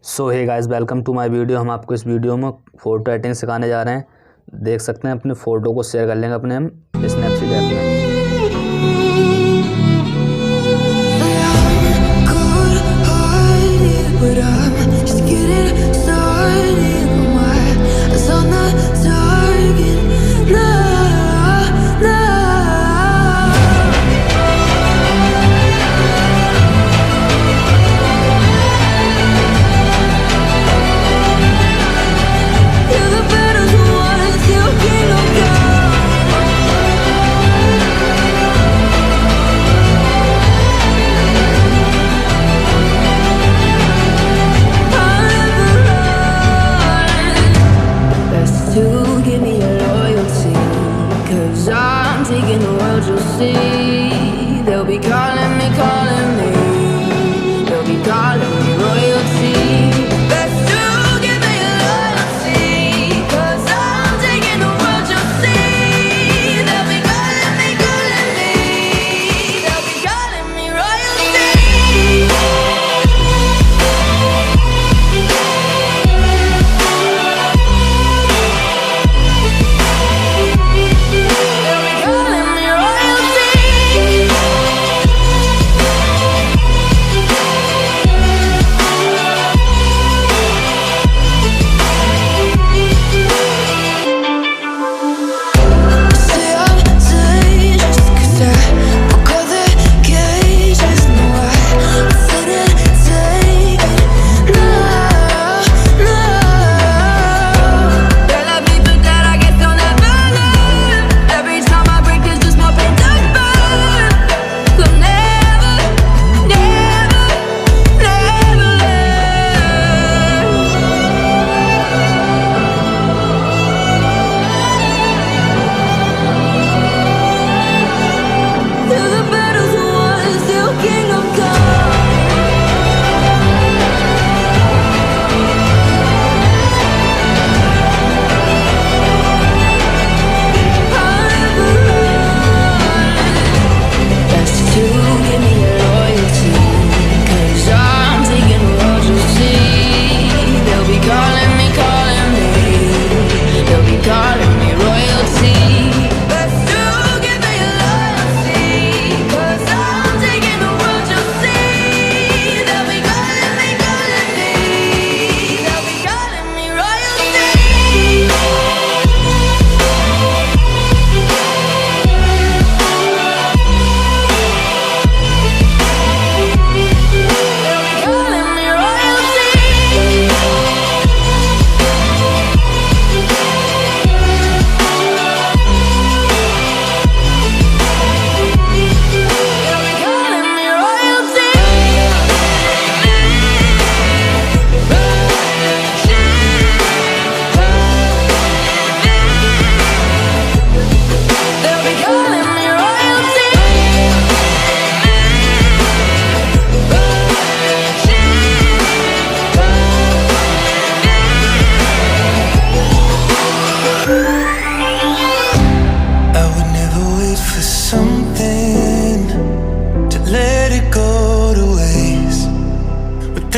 So hey guys, welcome to my video. हम आपको इस वीडियो में फ़ोटो एडिटिंग सिखाने जा रहे हैं। देख सकते हैं अपने फ़ोटो को शेयर कर लेंगे अपने हम स्नैपसीड ऐप में। Taking the world, you'll see. They'll be calling me, they'll be calling me royalty. Best to give me your loyalty, 'cause I'm taking the world, you'll see. They'll be calling me, they'll be calling me royalty.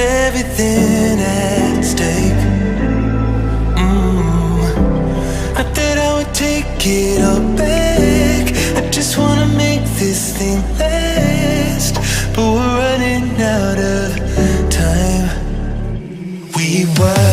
Everything at stake. Not that I would take it all back. I just wanna make this thing last, but we're running out of time. We were